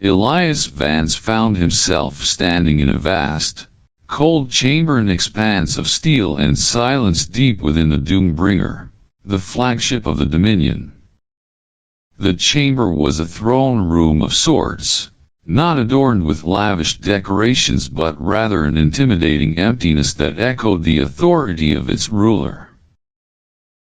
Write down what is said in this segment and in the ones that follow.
Elias Vance found himself standing in a vast, cold chamber, an expanse of steel and silence deep within the Doombringer, the flagship of the Dominion. The chamber was a throne room of sorts, not adorned with lavish decorations but rather an intimidating emptiness that echoed the authority of its ruler.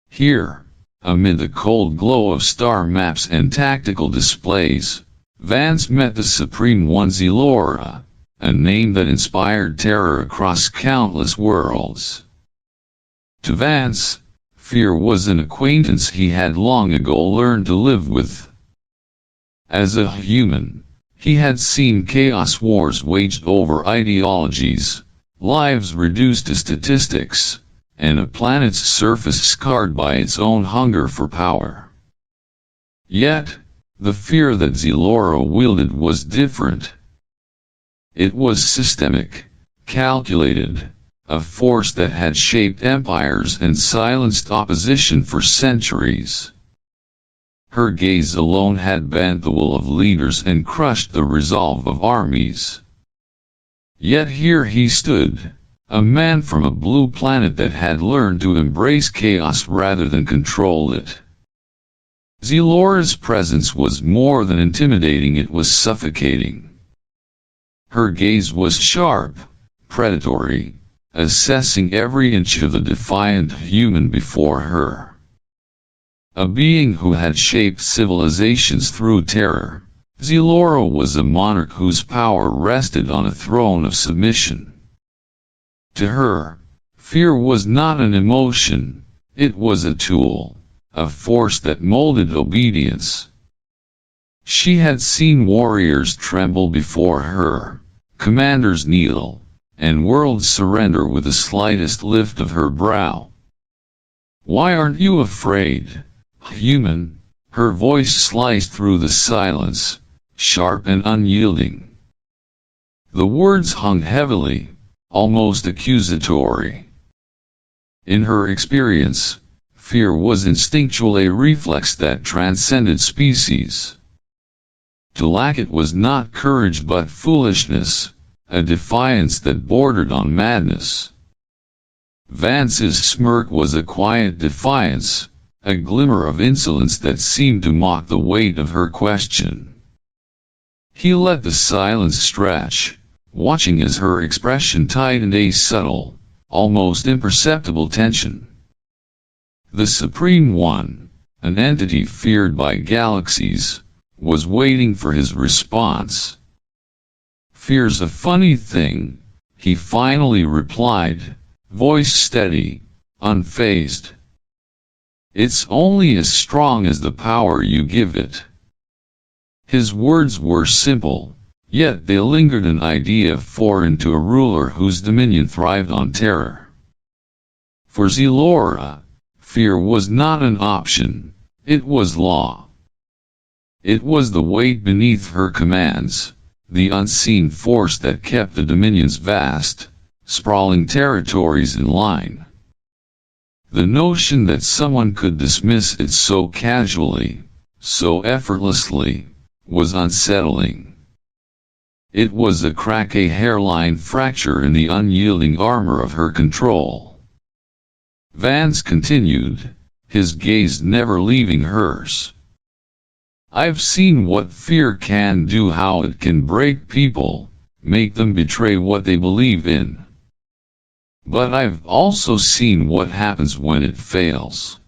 Here, amid the cold glow of star maps and tactical displays, Vance met the Supreme One Zelora, a name that inspired terror across countless worlds. To Vance, fear was an acquaintance he had long ago learned to live with. As a human, he had seen chaos wars waged over ideologies, lives reduced to statistics, and a planet's surface scarred by its own hunger for power. Yet, the fear that Zelora wielded was different. It was systemic, calculated, a force that had shaped empires and silenced opposition for centuries. Her gaze alone had bent the will of leaders and crushed the resolve of armies. Yet here he stood, a man from a blue planet that had learned to embrace chaos rather than control it. Zelora's presence was more than intimidating, it was suffocating. Her gaze was sharp, predatory, assessing every inch of the defiant human before her. A being who had shaped civilizations through terror, Zelora was a monarch whose power rested on a throne of submission. To her, fear was not an emotion, it was a tool, a force that molded obedience. She had seen warriors tremble before her, commanders kneel, and worlds surrender with the slightest lift of her brow. "Why aren't you afraid, human?" Her voice sliced through the silence, sharp and unyielding. The words hung heavily, almost accusatory. In her experience, fear was instinctual, a reflex that transcended species. To lack it was not courage but foolishness, a defiance that bordered on madness. Vance's smirk was a quiet defiance, a glimmer of insolence that seemed to mock the weight of her question. He let the silence stretch, watching as her expression tightened, a subtle, almost imperceptible tension. The Supreme One, an entity feared by galaxies, was waiting for his response. "Fear's a funny thing," he finally replied, voice steady, unfazed. "It's only as strong as the power you give it." His words were simple, yet they lingered, an idea foreign to a ruler whose dominion thrived on terror. For Zelora, fear was not an option, it was law. It was the weight beneath her commands, the unseen force that kept the Dominion's vast, sprawling territories in line. The notion that someone could dismiss it so casually, so effortlessly, was unsettling. It was a crack, a hairline fracture in the unyielding armor of her control. Vance continued, his gaze never leaving hers. "I've seen what fear can do, how it can break people, make them betray what they believe in. But I've also seen what happens when it fails.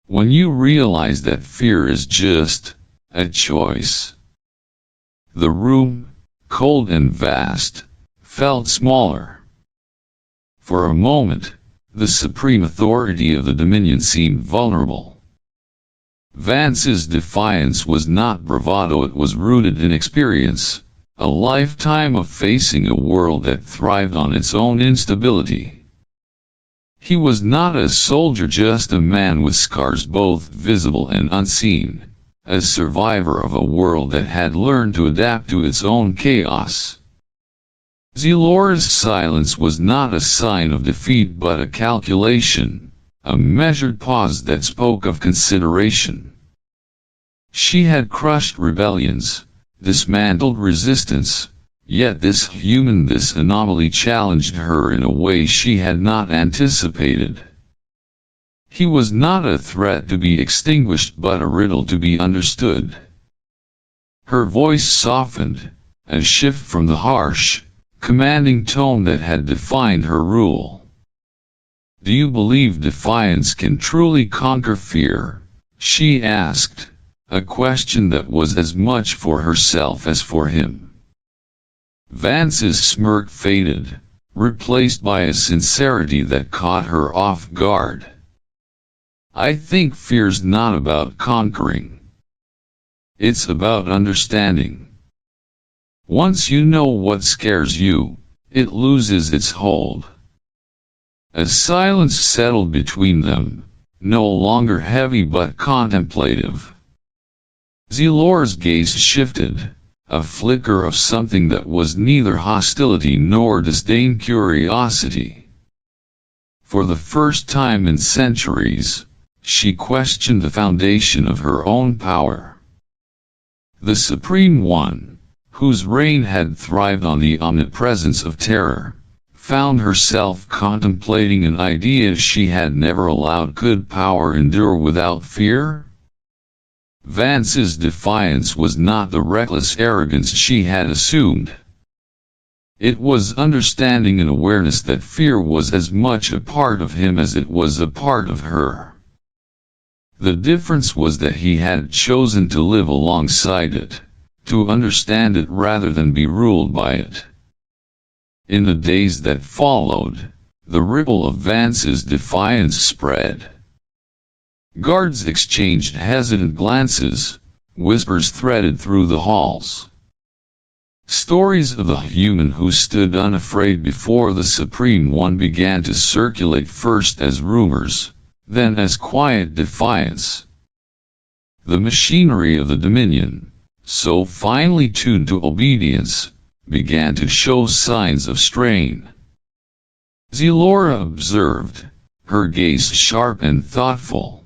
When you realize that fear is just a choice." The room, cold and vast, felt smaller. For a moment, the supreme authority of the Dominion seemed vulnerable. Vance's defiance was not bravado, it was rooted in experience, a lifetime of facing a world that thrived on its own instability. He was not a soldier, just a man with scars both visible and unseen, a survivor of a world that had learned to adapt to its own chaos. Zelora's silence was not a sign of defeat but a calculation, a measured pause that spoke of consideration. She had crushed rebellions, dismantled resistance, yet this anomaly challenged her in a way she had not anticipated. He was not a threat to be extinguished but a riddle to be understood. Her voice softened, a shift from the harsh, commanding tone that had defined her rule. "Do you believe Defiance can truly conquer fear?" she asked, a question that was as much for herself as for him. Vance's smirk faded, replaced by a sincerity that caught her off guard. "I think fear's not about conquering. It's about understanding. Once you know what scares you, it loses its hold." A silence settled between them, no longer heavy but contemplative. Zelora's gaze shifted, a flicker of something that was neither hostility nor disdain, curiosity. For the first time in centuries, she questioned the foundation of her own power. The Supreme One, whose reign had thrived on the omnipresence of terror, found herself contemplating an idea she had never allowed. Could power endure without fear? Vance's defiance was not the reckless arrogance she had assumed. It was understanding and awareness that fear was as much a part of him as it was a part of her. The difference was that he had chosen to live alongside it, to understand it rather than be ruled by it. In the days that followed, the ripple of Vance's defiance spread. Guards exchanged hesitant glances, whispers threaded through the halls. Stories of the human who stood unafraid before the Supreme One began to circulate, first as rumors, then as quiet defiance. The machinery of the Dominion, so finely tuned to obedience, began to show signs of strain. Zelora observed, her gaze sharp and thoughtful.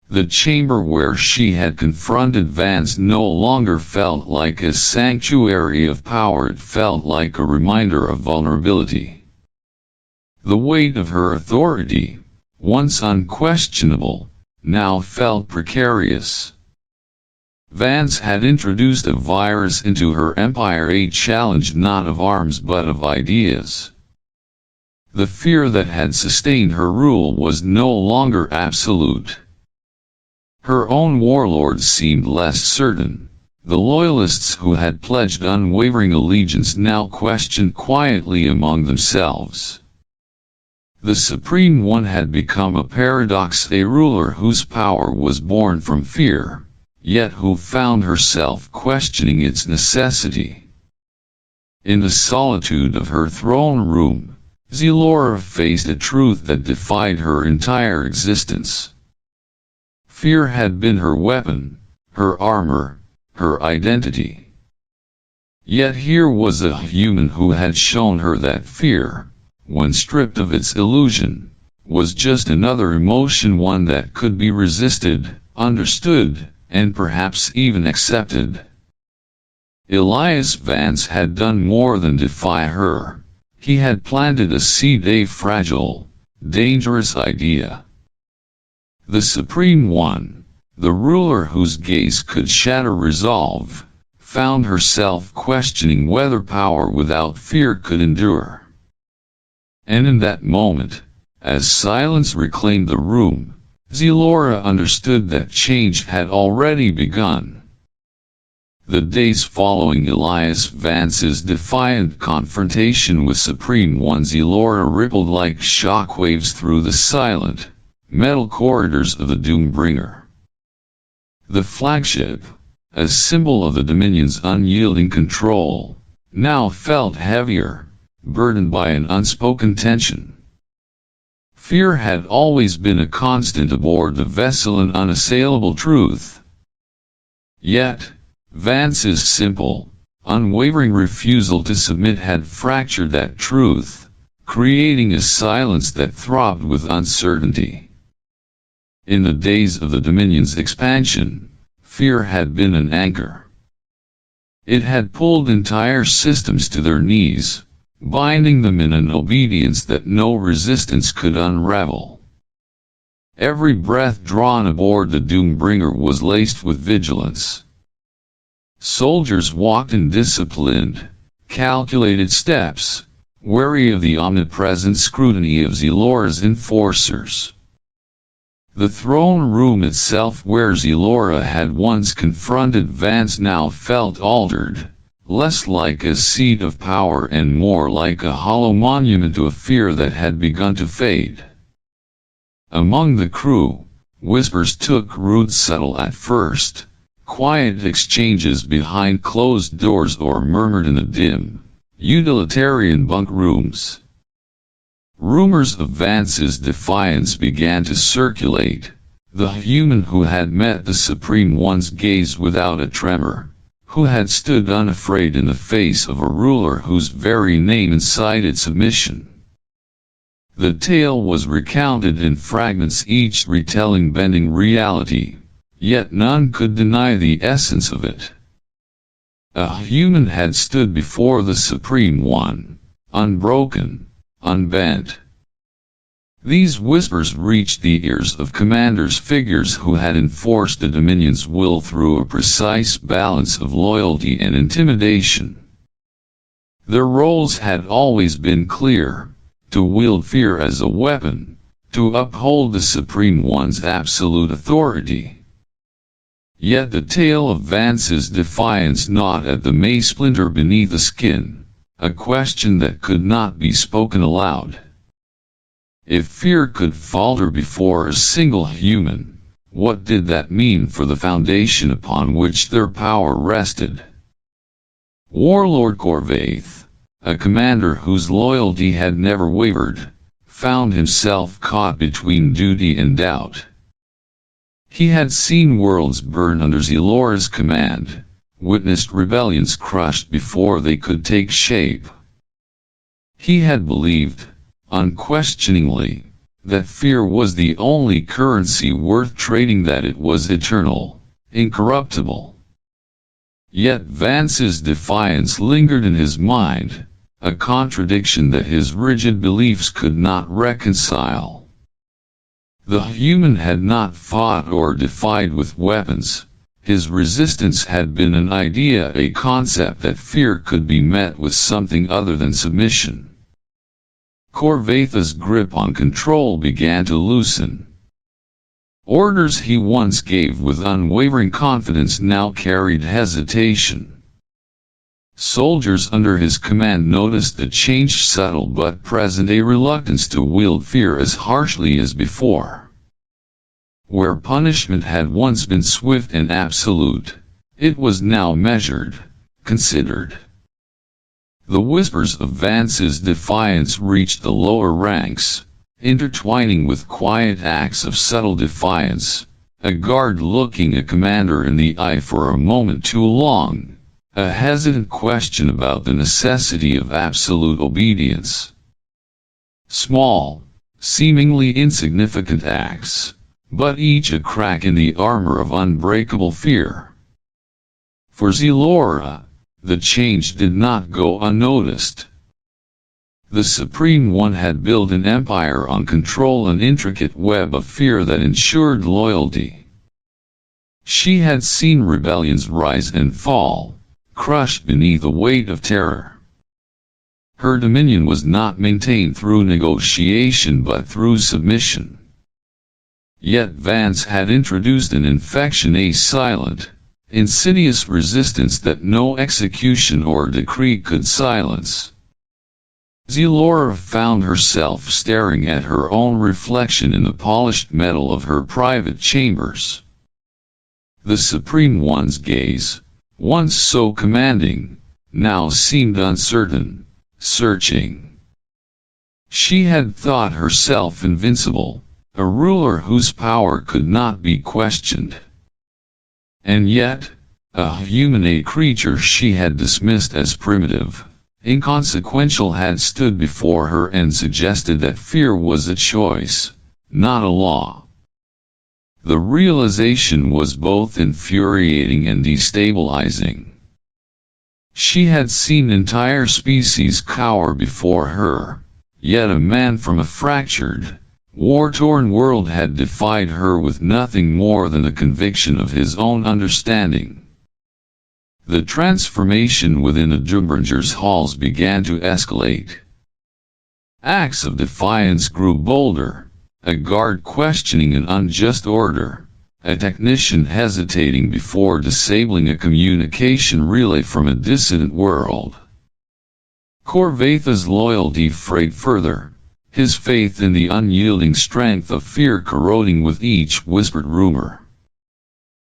The chamber where she had confronted Vance no longer felt like a sanctuary of power, it felt like a reminder of vulnerability. The weight of her authority, once unquestionable, now felt precarious. Vance had introduced a virus into her empire, a challenge not of arms but of ideas. The fear that had sustained her rule was no longer absolute. Her own warlords seemed less certain. The loyalists who had pledged unwavering allegiance now questioned quietly among themselves. The Supreme One had become a paradox, a ruler whose power was born from fear, yet who found herself questioning its necessity. In the solitude of her throne room, Zelora faced a truth that defied her entire existence. Fear had been her weapon, her armor, her identity. Yet here was a human who had shown her that fear, when stripped of its illusion, was just another emotion, one that could be resisted, understood, and perhaps even accepted. Elias Vance had done more than defy her. He had planted a seed, a fragile, dangerous idea. The Supreme One, the ruler whose gaze could shatter resolve, found herself questioning whether power without fear could endure. And in that moment, as silence reclaimed the room, Zelora understood that change had already begun. The days following Elias Vance's defiant confrontation with Supreme One Zelora rippled like shockwaves through the silent, metal corridors of the Doombringer. The flagship, a symbol of the Dominion's unyielding control, now felt heavier, burdened by an unspoken tension. Fear had always been a constant aboard the vessel, an unassailable truth. Yet, Vance's simple, unwavering refusal to submit had fractured that truth, creating a silence that throbbed with uncertainty. In the days of the Dominion's expansion, fear had been an anchor. It had pulled entire systems to their knees, binding them in an obedience that no resistance could unravel. Every breath drawn aboard the Doombringer was laced with vigilance. Soldiers walked in disciplined, calculated steps, wary of the omnipresent scrutiny of Zelora's enforcers. The throne room itself, where Zelora had once confronted Vance, now felt altered, less like a seat of power and more like a hollow monument to a fear that had begun to fade. Among the crew, whispers took root, subtle at first, quiet exchanges behind closed doors or murmured in the dim, utilitarian bunk rooms. Rumors of Vance's defiance began to circulate. The human who had met the Supreme One's gaze without a tremor, who had stood unafraid in the face of a ruler whose very name incited submission. The tale was recounted in fragments, each retelling bending reality, yet none could deny the essence of it. A human had stood before the Supreme One, unbroken, unbent. These whispers reached the ears of commanders, figures who had enforced the Dominion's will through a precise balance of loyalty and intimidation. Their roles had always been clear: to wield fear as a weapon, to uphold the Supreme One's absolute authority. Yet the tale of Vance's defiance gnawed at the mace splinter beneath the skin, a question that could not be spoken aloud. If fear could falter before a single human, what did that mean for the foundation upon which their power rested? Warlord Corvaith, a commander whose loyalty had never wavered, found himself caught between duty and doubt. He had seen worlds burn under Zelora's command, witnessed rebellions crushed before they could take shape. He had believed, unquestioningly, that fear was the only currency worth trading, that it was eternal, incorruptible. Yet Vance's defiance lingered in his mind, a contradiction that his rigid beliefs could not reconcile. The human had not fought or defied with weapons. His resistance had been an idea, a concept that fear could be met with something other than submission. Corvaith's grip on control began to loosen. Orders he once gave with unwavering confidence now carried hesitation. Soldiers under his command noticed the change, subtle but present, a reluctance to wield fear as harshly as before. Where punishment had once been swift and absolute, it was now measured, considered. The whispers of Vance's defiance reached the lower ranks, intertwining with quiet acts of subtle defiance, a guard looking a commander in the eye for a moment too long, a hesitant question about the necessity of absolute obedience. Small, seemingly insignificant acts, but each a crack in the armor of unbreakable fear. For Zelora, the change did not go unnoticed. The Supreme One had built an empire on control, an intricate web of fear that ensured loyalty. She had seen rebellions rise and fall, crushed beneath the weight of terror. Her dominion was not maintained through negotiation but through submission. Yet Vance had introduced an infection, a silent, insidious resistance that no execution or decree could silence. Zelora found herself staring at her own reflection in the polished metal of her private chambers. The Supreme One's gaze, once so commanding, now seemed uncertain, searching. She had thought herself invincible, a ruler whose power could not be questioned. And yet, a human, a creature she had dismissed as primitive, inconsequential, had stood before her and suggested that fear was a choice, not a law. The realization was both infuriating and destabilizing. She had seen entire species cower before her, yet a man from a fractured, war-torn world had defied her with nothing more than the conviction of his own understanding. The transformation within the Doombringer's halls began to escalate. Acts of defiance grew bolder, a guard questioning an unjust order, a technician hesitating before disabling a communication relay from a dissident world. Corvatha's loyalty frayed further, his faith in the unyielding strength of fear corroding with each whispered rumor.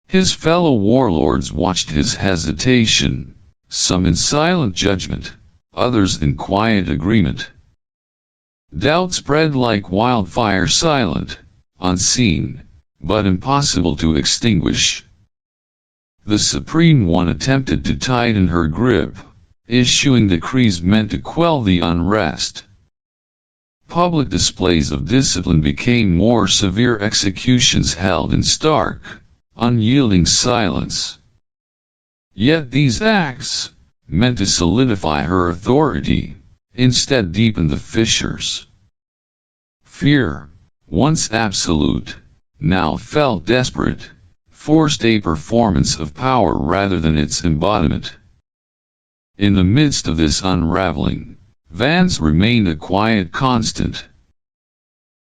His fellow warlords watched his hesitation, some in silent judgment, others in quiet agreement. Doubt spread like wildfire, silent, unseen, but impossible to extinguish. The Supreme One attempted to tighten her grip, issuing decrees meant to quell the unrest. Public displays of discipline became more severe, executions held in stark, unyielding silence. Yet these acts, meant to solidify her authority, instead deepened the fissures. Fear, once absolute, now felt desperate, forced a performance of power rather than its embodiment. In the midst of this unraveling, Vance remained a quiet constant.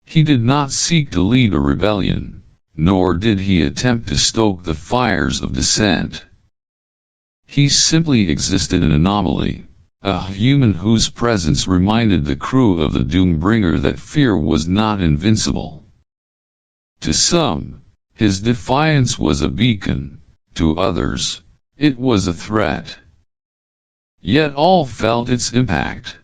He did not seek to lead a rebellion, nor did he attempt to stoke the fires of dissent. He simply existed, an anomaly, a human whose presence reminded the crew of the Doombringer that fear was not invincible. To some, his defiance was a beacon; to others, it was a threat. Yet all felt its impact.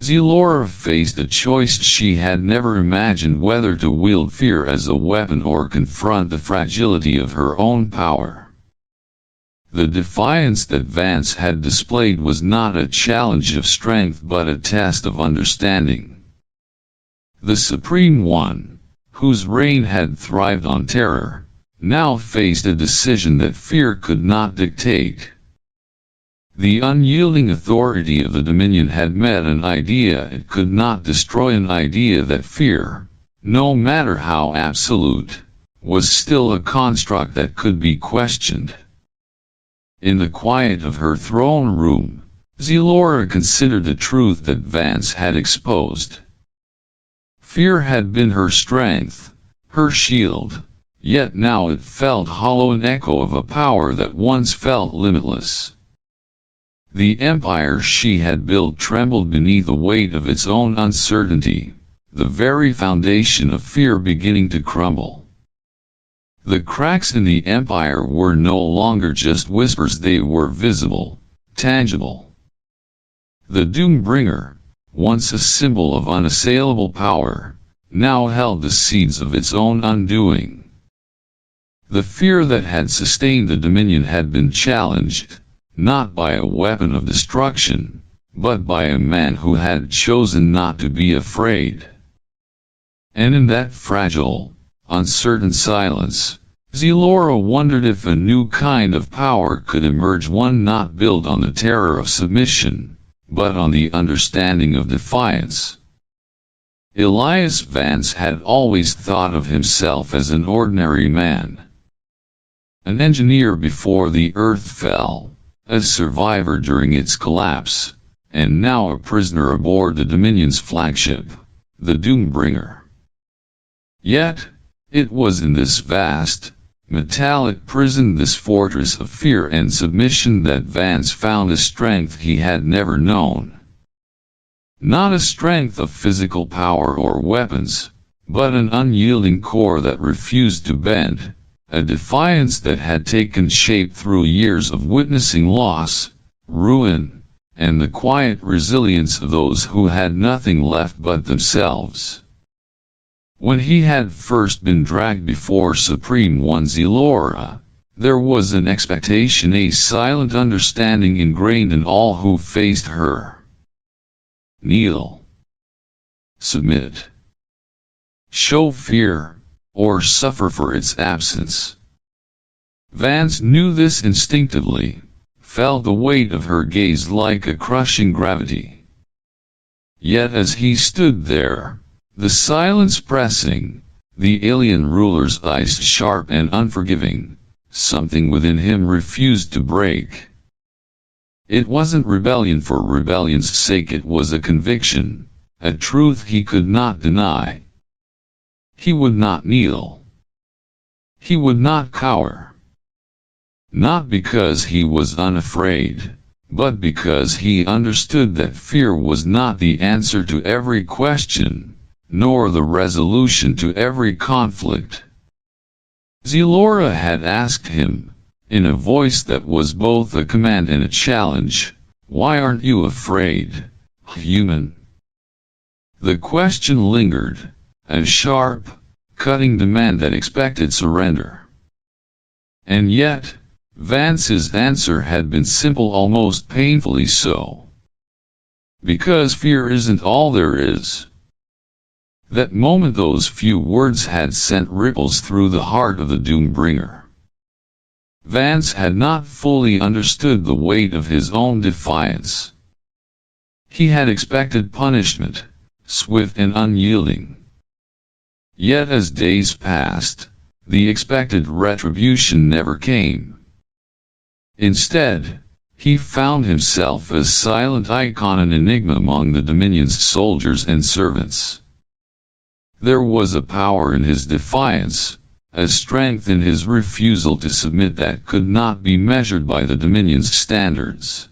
Zelora faced a choice. She had never imagined whether to wield fear as a weapon or confront the fragility of her own power. The defiance that Vance had displayed was not a challenge of strength but a test of understanding. The Supreme One, whose reign had thrived on terror, now faced a decision that fear could not dictate. The unyielding authority of the Dominion had met an idea it could not destroy, an idea that fear, no matter how absolute, was still a construct that could be questioned. In the quiet of her throne room, Zelora considered the truth that Vance had exposed. Fear had been her strength, her shield, yet now it felt hollow, an echo of a power that once felt limitless. The empire she had built trembled beneath the weight of its own uncertainty, the very foundation of fear beginning to crumble. The cracks in the empire were no longer just whispers, they were visible, tangible. The Doombringer, once a symbol of unassailable power, now held the seeds of its own undoing. The fear that had sustained the Dominion had been challenged, not by a weapon of destruction, but by a man who had chosen not to be afraid. And in that fragile, uncertain silence, Zelora wondered if a new kind of power could emerge, one not built on the terror of submission, but on the understanding of defiance. Elias Vance had always thought of himself as an ordinary man. An engineer before the Earth fell, a survivor during its collapse, and now a prisoner aboard the Dominion's flagship, the Doombringer. Yet, it was in this vast, metallic prison, this fortress of fear and submission, that Vance found a strength he had never known. Not a strength of physical power or weapons, but an unyielding core that refused to bend, a defiance that had taken shape through years of witnessing loss, ruin, and the quiet resilience of those who had nothing left but themselves. When he had first been dragged before Supreme One Zelora, there was an expectation, a silent understanding ingrained in all who faced her. Kneel. Submit. Show fear, or suffer for its absence. Vance knew this instinctively. felt the weight of her gaze like a crushing gravity. Yet as he stood there, the silence pressing, the alien ruler's eyes sharp and unforgiving, something within him refused to break. It wasn't rebellion for rebellion's sake, it was a conviction, a truth he could not deny. He would not kneel. He would not cower. Not because he was unafraid, but because he understood that fear was not the answer to every question, nor the resolution to every conflict. Zelora had asked him, in a voice that was both a command and a challenge, "Why aren't you afraid, human?" The question lingered, a sharp, cutting demand that expected surrender. And yet, Vance's answer had been simple, almost painfully so. Because fear isn't all there is. That moment, those few words had sent ripples through the heart of the Doombringer. Vance had not fully understood the weight of his own defiance. He had expected punishment, swift and unyielding. Yet as days passed, the expected retribution never came. Instead, he found himself a silent icon, an enigma among the Dominion's soldiers and servants. There was a power in his defiance, a strength in his refusal to submit that could not be measured by the Dominion's standards.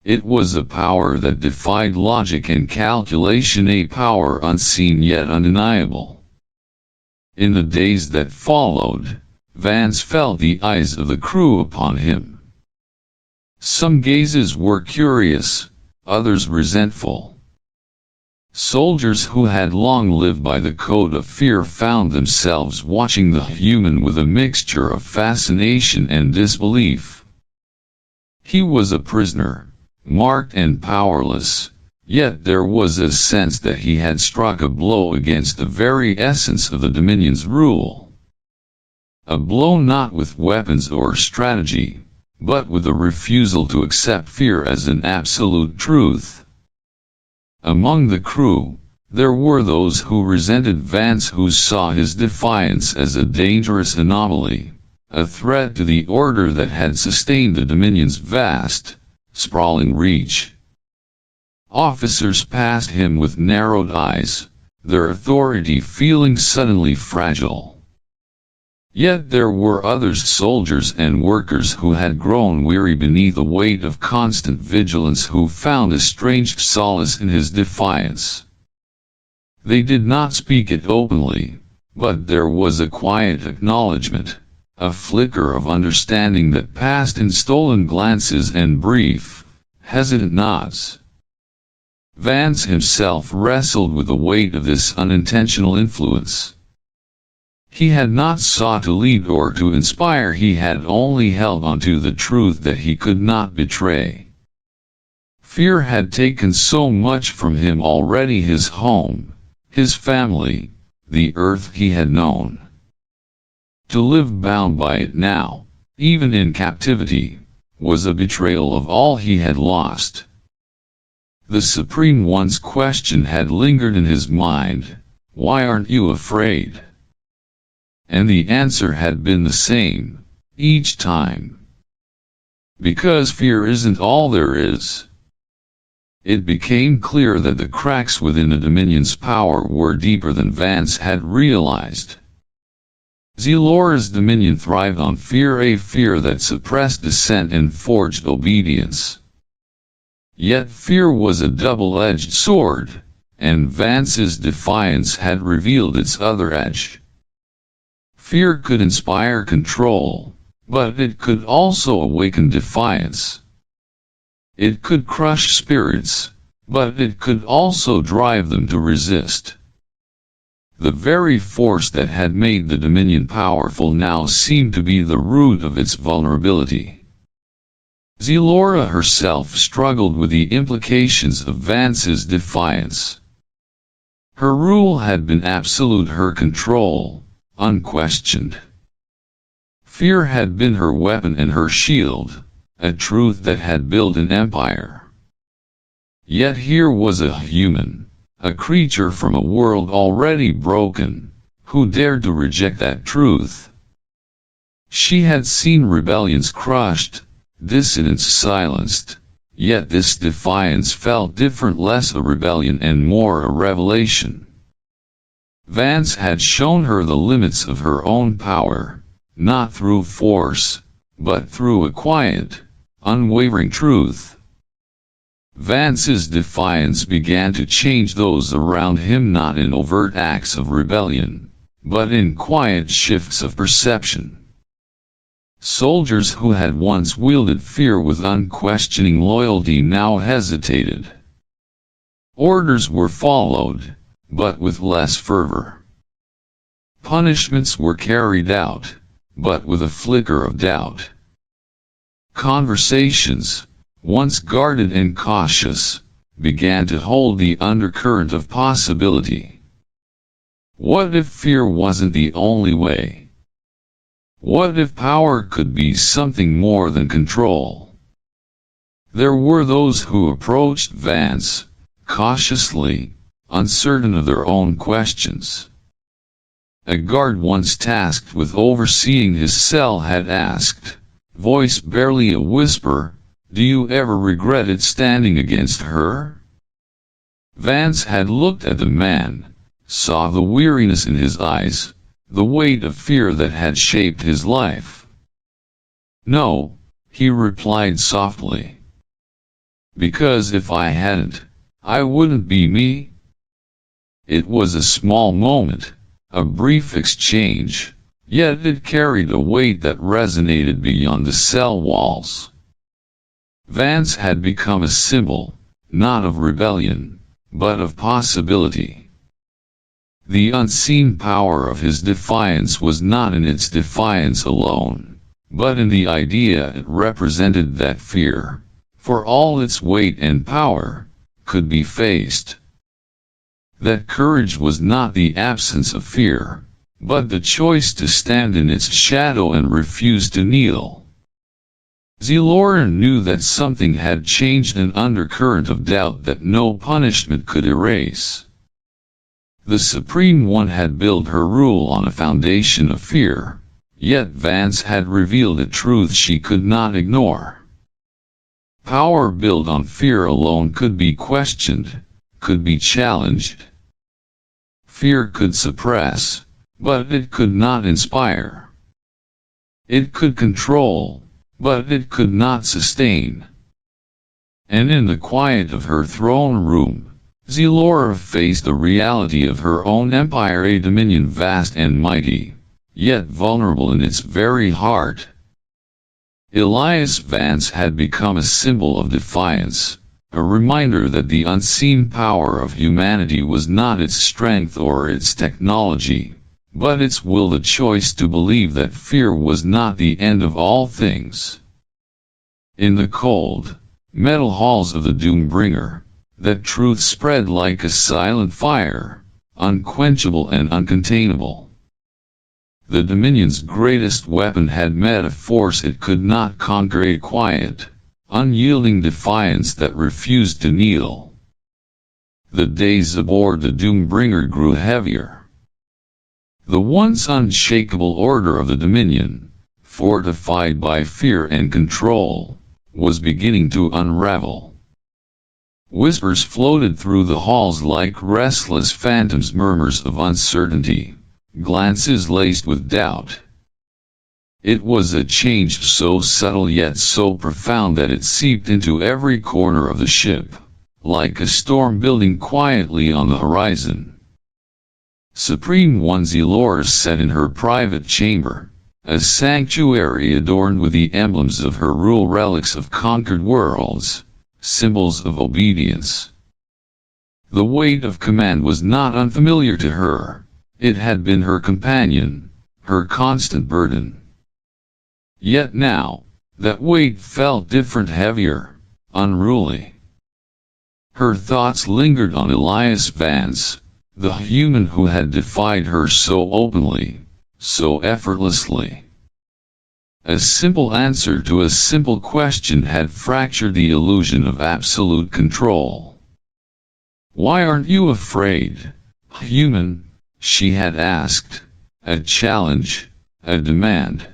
It was a power that defied logic and calculation, a power unseen yet undeniable. In the days that followed, Vance felt the eyes of the crew upon him. Some gazes were curious, others resentful. Soldiers who had long lived by the code of fear found themselves watching the human with a mixture of fascination and disbelief. He was a prisoner, marked and powerless, yet there was a sense that he had struck a blow against the very essence of the Dominion's rule. A blow not with weapons or strategy, but with a refusal to accept fear as an absolute truth. Among the crew, there were those who resented Vance, who saw his defiance as a dangerous anomaly, a threat to the order that had sustained the Dominion's vast, sprawling reach. Officers passed him with narrowed eyes, their authority feeling suddenly fragile. Yet there were others, soldiers and workers, who had grown weary beneath the weight of constant vigilance, who found a strange solace in his defiance. They did not speak it openly, but there was a quiet acknowledgement, a flicker of understanding that passed in stolen glances and brief, hesitant nods. Vance himself wrestled with the weight of this unintentional influence. He had not sought to lead or to inspire, he had only held onto the truth that he could not betray. Fear had taken so much from him already: his home, his family, the earth he had known. To live bound by it now, even in captivity, was a betrayal of all he had lost. The Supreme One's question had lingered in his mind: "Why aren't you afraid?" And the answer had been the same, each time. Because fear isn't all there is. It became clear that the cracks within the Dominion's power were deeper than Vance had realized. Zelora's Dominion thrived on fear, a fear that suppressed dissent and forged obedience. Yet fear was a double-edged sword, and Vance's defiance had revealed its other edge. Fear could inspire control, but it could also awaken defiance. It could crush spirits, but it could also drive them to resist. The very force that had made the Dominion powerful now seemed to be the root of its vulnerability. Zelora herself struggled with the implications of Vance's defiance. Her rule had been absolute, her control unquestioned. Fear had been her weapon and her shield, a truth that had built an empire. Yet here was a human, a creature from a world already broken, who dared to reject that truth. She had seen rebellions crushed, dissidents silenced, yet this defiance felt different, less a rebellion and more a revelation. Vance had shown her the limits of her own power, not through force, but through a quiet, unwavering truth. Vance's defiance began to change those around him, not in overt acts of rebellion, but in quiet shifts of perception. Soldiers who had once wielded fear with unquestioning loyalty now hesitated. Orders were followed, but with less fervor. Punishments were carried out, but with a flicker of doubt. Conversations, once guarded and cautious, began to hold the undercurrent of possibility. What if fear wasn't the only way? What if power could be something more than control? There were those who approached Vance, cautiously, uncertain of their own questions. A guard once tasked with overseeing his cell had asked, voice barely a whisper, "Do you ever regret it standing against her?" Vance had looked at the man, saw the weariness in his eyes, the weight of fear that had shaped his life. "No," he replied softly. "Because if I hadn't, I wouldn't be me." It was a small moment, a brief exchange, yet it carried a weight that resonated beyond the cell walls. Vance had become a symbol, not of rebellion, but of possibility. The unseen power of his defiance was not in its defiance alone, but in the idea it represented that fear, for all its weight and power, could be faced. That courage was not the absence of fear, but the choice to stand in its shadow and refuse to kneel. Zelora knew that something had changed, an undercurrent of doubt that no punishment could erase. The Supreme One had built her rule on a foundation of fear, yet Vance had revealed a truth she could not ignore. Power built on fear alone could be questioned, could be challenged. Fear could suppress, but it could not inspire. It could control, but it could not sustain. And in the quiet of her throne room, Zelora faced the reality of her own empire, a dominion vast and mighty, yet vulnerable in its very heart. Elias Vance had become a symbol of defiance, a reminder that the unseen power of humanity was not its strength or its technology, but its will, the choice to believe that fear was not the end of all things. In the cold, metal halls of the Doombringer, that truth spread like a silent fire, unquenchable and uncontainable. The Dominion's greatest weapon had met a force it could not conquer, a quiet, unyielding defiance that refused to kneel. The days aboard the Doombringer grew heavier. The once unshakable order of the Dominion, fortified by fear and control, was beginning to unravel. Whispers floated through the halls like restless phantoms, murmurs of uncertainty, glances laced with doubt. It was a change so subtle yet so profound that it seeped into every corner of the ship, like a storm building quietly on the horizon. Supreme One Zelora sat in her private chamber, a sanctuary adorned with the emblems of her rule, relics of conquered worlds, symbols of obedience. The weight of command was not unfamiliar to her. It had been her companion, her constant burden. Yet now, that weight felt different, heavier, unruly. Her thoughts lingered on Elias Vance, the human who had defied her so openly, so effortlessly. A simple answer to a simple question had fractured the illusion of absolute control. "Why aren't you afraid, human?" she had asked. A challenge, a demand.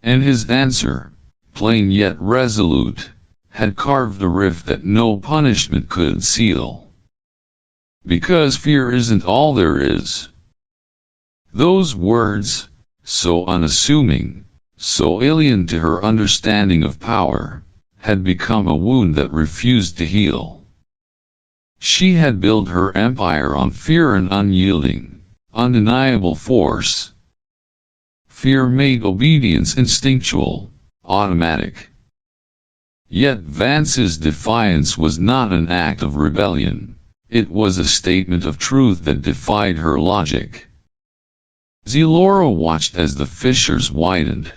And his answer, plain yet resolute, had carved a rift that no punishment could seal. "Because fear isn't all there is." Those words, so unassuming, so alien to her understanding of power, had become a wound that refused to heal. She had built her empire on fear and unyielding, undeniable force. Fear made obedience instinctual, automatic. Yet Vance's defiance was not an act of rebellion, it was a statement of truth that defied her logic. Zelora watched as the fissures widened.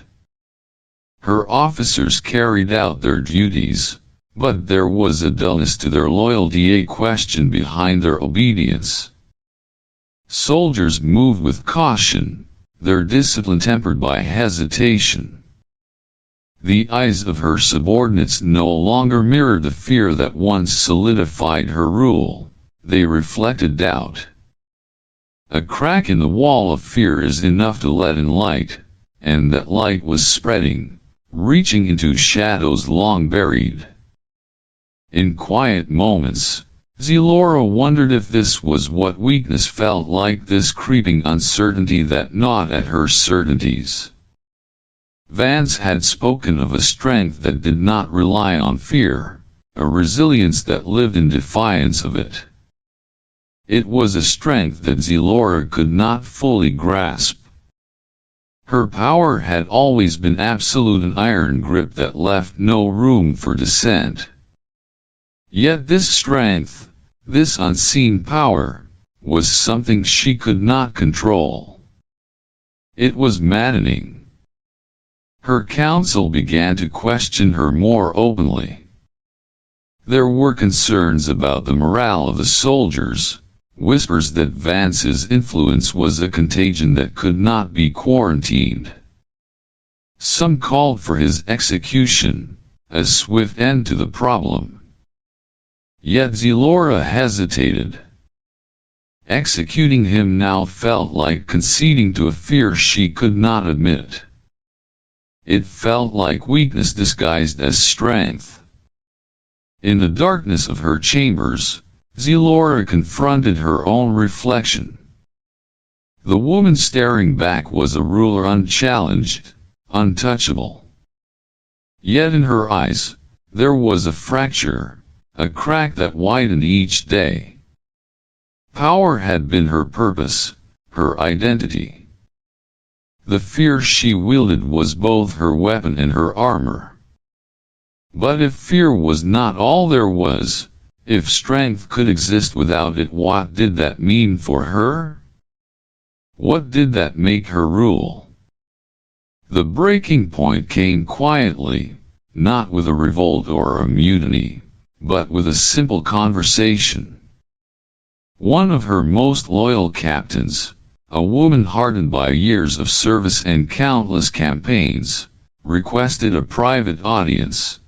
Her officers carried out their duties, but there was a dullness to their loyalty, a question behind their obedience. Soldiers moved with caution, their discipline tempered by hesitation. The eyes of her subordinates no longer mirrored the fear that once solidified her rule, they reflected doubt. A crack in the wall of fear is enough to let in light, and that light was spreading, reaching into shadows long buried. In quiet moments, Zelora wondered if this was what weakness felt like, this creeping uncertainty that gnawed at her certainties. Vance had spoken of a strength that did not rely on fear, a resilience that lived in defiance of it. It was a strength that Zelora could not fully grasp. Her power had always been absolute, an iron grip that left no room for dissent. Yet this strength, this unseen power, was something she could not control. It was maddening. Her council began to question her more openly. There were concerns about the morale of the soldiers, whispers that Vance's influence was a contagion that could not be quarantined. Some called for his execution, a swift end to the problem. Yet Zelora hesitated. Executing him now felt like conceding to a fear she could not admit. It felt like weakness disguised as strength. In the darkness of her chambers, Zelora confronted her own reflection. The woman staring back was a ruler unchallenged, untouchable. Yet in her eyes, there was a fracture, a crack that widened each day. Power had been her purpose, her identity. The fear she wielded was both her weapon and her armor. But if fear was not all there was, if strength could exist without it, what did that mean for her? What did that make her rule? The breaking point came quietly, not with a revolt or a mutiny, but with a simple conversation. One of her most loyal captains, a woman hardened by years of service and countless campaigns, requested a private audience.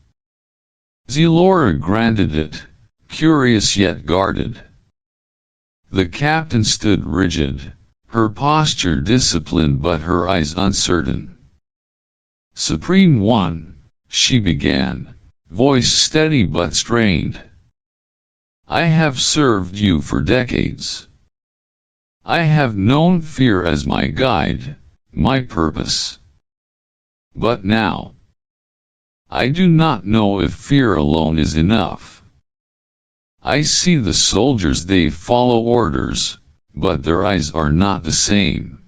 Zelora granted it, curious yet guarded. The captain stood rigid, her posture disciplined but her eyes uncertain. "Supreme One," she began, voice steady but strained. "I have served you for decades. I have known fear as my guide, my purpose. But now, I do not know if fear alone is enough. I see the soldiers, they follow orders, but their eyes are not the same.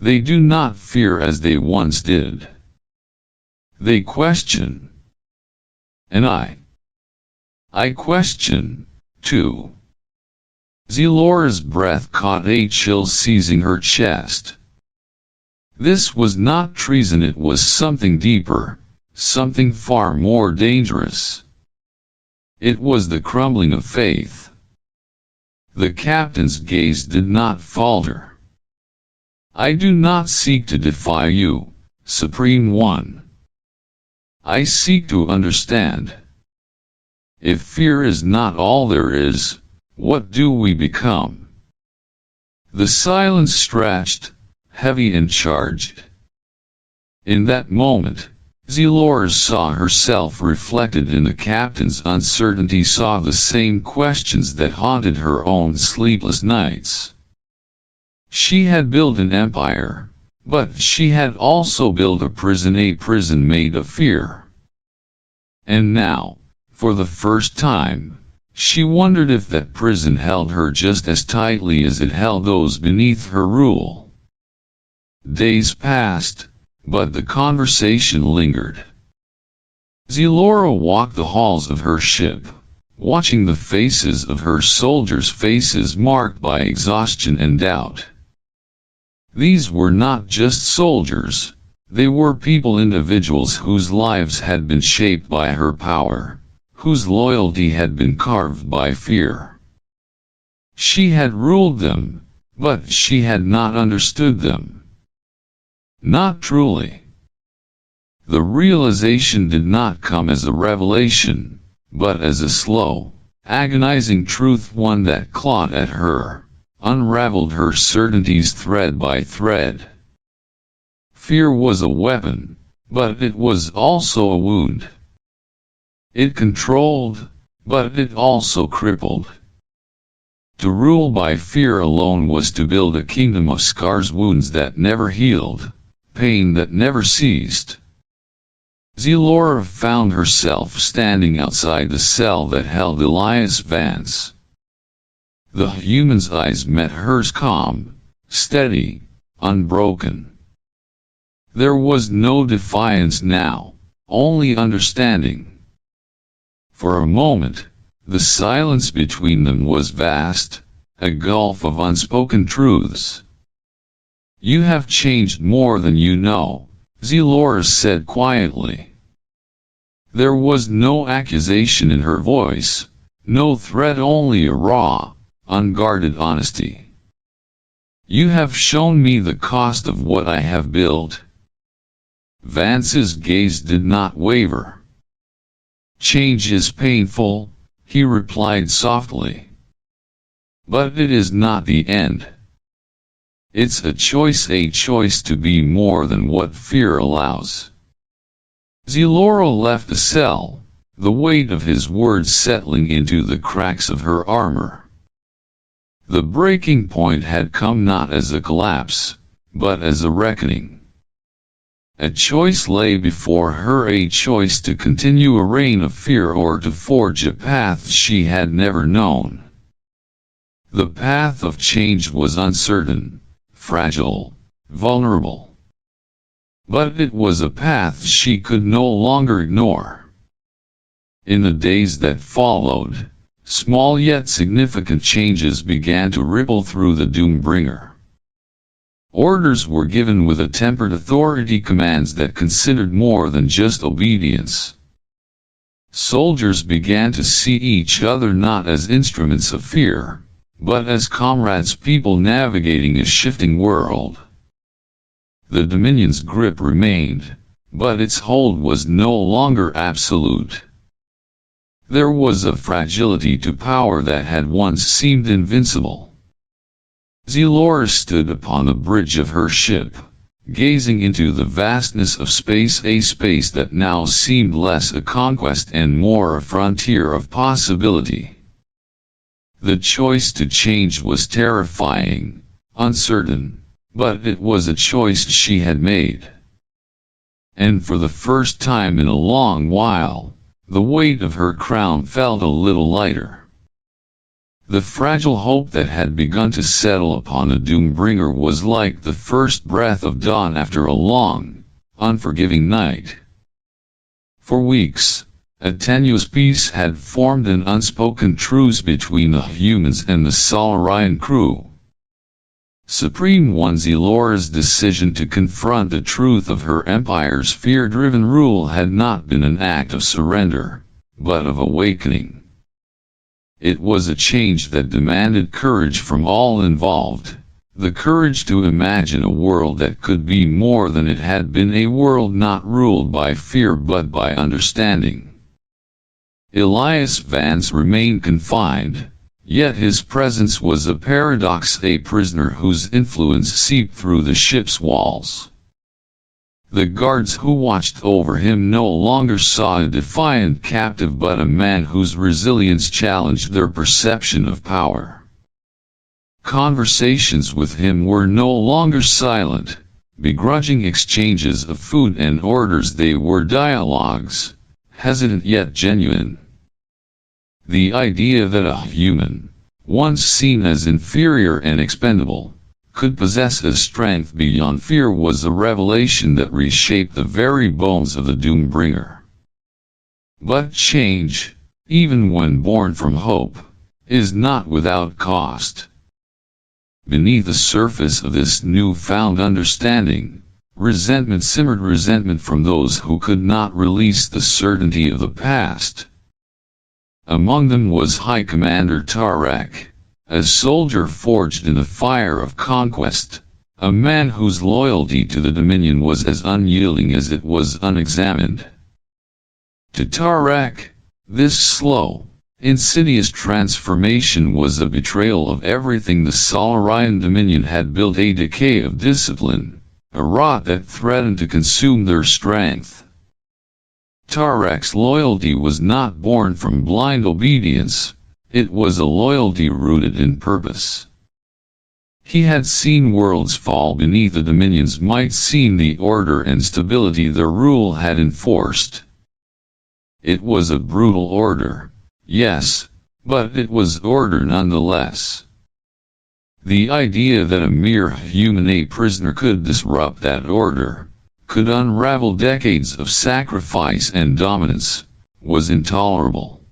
They do not fear as they once did. They question. And I question, too." Zelora's breath caught a chill seizing her chest. This was not treason, it was something deeper, something far more dangerous. It was the crumbling of faith. The captain's gaze did not falter. "I do not seek to defy you, Supreme One. I seek to understand. If fear is not all there is, what do we become? The silence stretched, heavy and charged. In that moment, Zelora saw herself reflected in the captain's uncertainty, saw the same questions that haunted her own sleepless nights. She had built an empire, but she had also built a prison made of fear. And now, for the first time, she wondered if that prison held her just as tightly as it held those beneath her rule. Days passed, but the conversation lingered. Zelora walked the halls of her ship, watching the faces of her soldiers, faces marked by exhaustion and doubt. These were not just soldiers, they were people, individuals whose lives had been shaped by her power, whose loyalty had been carved by fear. She had ruled them, but she had not understood them. Not truly. The realization did not come as a revelation, but as a slow, agonizing truth, one that clawed at her, unraveled her certainties thread by thread. Fear was a weapon, but it was also a wound. It controlled, but it also crippled. To rule by fear alone was to build a kingdom of scars, wounds that never healed, pain that never ceased. Zelora found herself standing outside the cell that held Elias Vance. The human's eyes met hers, calm, steady, unbroken. There was no defiance now, only understanding. For a moment, the silence between them was vast, a gulf of unspoken truths. You have changed more than you know, Zelora said quietly. There was no accusation in her voice, no threat, only a raw, unguarded honesty. You have shown me the cost of what I have built. Vance's gaze did not waver. Change is painful, he replied softly. But it is not the end. It's a choice to be more than what fear allows. Zelora left the cell, the weight of his words settling into the cracks of her armor. The breaking point had come not as a collapse, but as a reckoning. A choice lay before her, a choice to continue a reign of fear or to forge a path she had never known. The path of change was uncertain, fragile, vulnerable. But it was a path she could no longer ignore. In the days that followed, small yet significant changes began to ripple through the Doombringer. Orders were given with a tempered authority, commands that considered more than just obedience. Soldiers began to see each other not as instruments of fear, but as comrades, people navigating a shifting world. The Dominion's grip remained, but its hold was no longer absolute. There was a fragility to power that had once seemed invincible. Zelora stood upon the bridge of her ship, gazing into the vastness of space, a space that now seemed less a conquest and more a frontier of possibility. The choice to change was terrifying, uncertain, but it was a choice she had made. And for the first time in a long while, the weight of her crown felt a little lighter. The fragile hope that had begun to settle upon the Doombringer was like the first breath of dawn after a long, unforgiving night. For weeks, a tenuous peace had formed, an unspoken truce between the humans and the Solarian crew. Supreme One, Zelora's decision to confront the truth of her empire's fear-driven rule had not been an act of surrender, but of awakening. It was a change that demanded courage from all involved, the courage to imagine a world that could be more than it had been, a world not ruled by fear but by understanding. Elias Vance remained confined, yet his presence was a paradox, a prisoner whose influence seeped through the ship's walls. The guards who watched over him no longer saw a defiant captive but a man whose resilience challenged their perception of power. Conversations with him were no longer silent, begrudging exchanges of food and orders. They were dialogues, hesitant yet genuine. The idea that a human, once seen as inferior and expendable, could possess a strength beyond fear was a revelation that reshaped the very bones of the Doombringer. But change, even when born from hope, is not without cost. Beneath the surface of this newfound understanding, resentment simmered, resentment from those who could not release the certainty of the past. Among them was High Commander Tarak, a soldier forged in the fire of conquest, a man whose loyalty to the Dominion was as unyielding as it was unexamined. To Tarak, this slow, insidious transformation was a betrayal of everything the Solarian Dominion had built, a decay of discipline, a rot that threatened to consume their strength. Tarak's loyalty was not born from blind obedience. It was a loyalty rooted in purpose. He had seen worlds fall beneath the Dominion's might, seen the order and stability their rule had enforced. It was a brutal order, yes, but it was order nonetheless. The idea that a mere human, a prisoner, could disrupt that order, could unravel decades of sacrifice and dominance, was intolerable.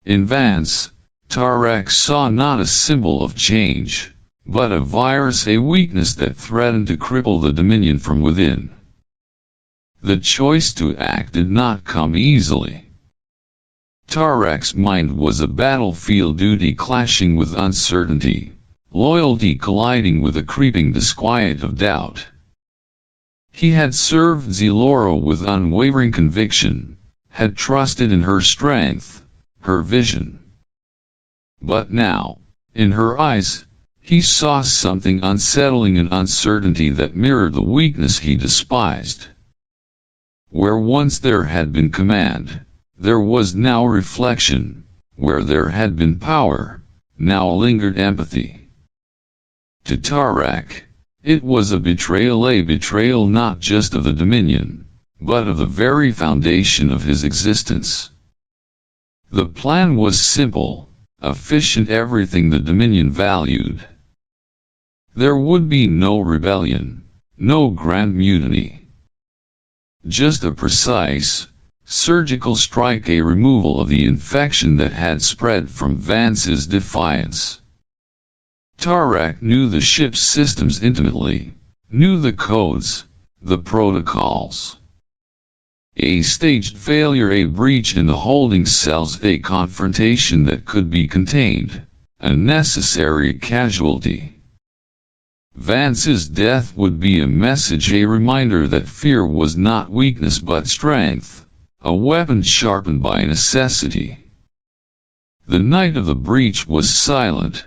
In Vance, Tarak saw not a symbol of change, but a virus, a weakness that threatened to cripple the Dominion from within. The choice to act did not come easily. Tarak's mind was a battlefield, duty clashing with uncertainty, loyalty colliding with a creeping disquiet of doubt. He had served Zelora with unwavering conviction, had trusted in her strength, her vision. But now, in her eyes, he saw something unsettling, an uncertainty that mirrored the weakness he despised. Where once there had been command, there was now reflection. Where there had been power, now lingered empathy. To Tarak, it was a betrayal not just of the Dominion, but of the very foundation of his existence. The plan was simple, efficient, everything the Dominion valued. There would be no rebellion, no grand mutiny. Just a precise, surgical strike, a removal of the infection that had spread from Vance's Defiance. Tarak knew the ship's systems intimately, knew the codes, the protocols. A staged failure, a breach in the holding cells, a confrontation that could be contained, a necessary casualty. Vance's death would be a message, a reminder that fear was not weakness but strength, a weapon sharpened by necessity. The night of the breach was silent.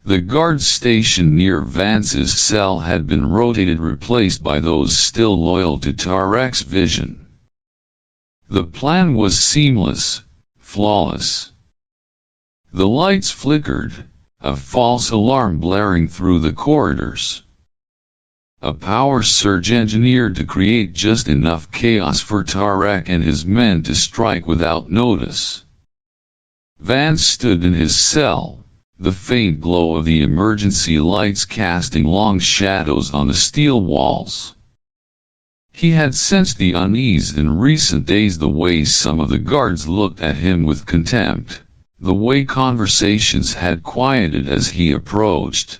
The guard station near Vance's cell had been rotated, replaced by those still loyal to Tarak's vision. The plan was seamless, flawless. The lights flickered, a false alarm blaring through the corridors. A power surge engineered to create just enough chaos for Tarak and his men to strike without notice. Vance stood in his cell, the faint glow of the emergency lights casting long shadows on the steel walls. He had sensed the unease in recent days, the way some of the guards looked at him with contempt, the way conversations had quieted as he approached.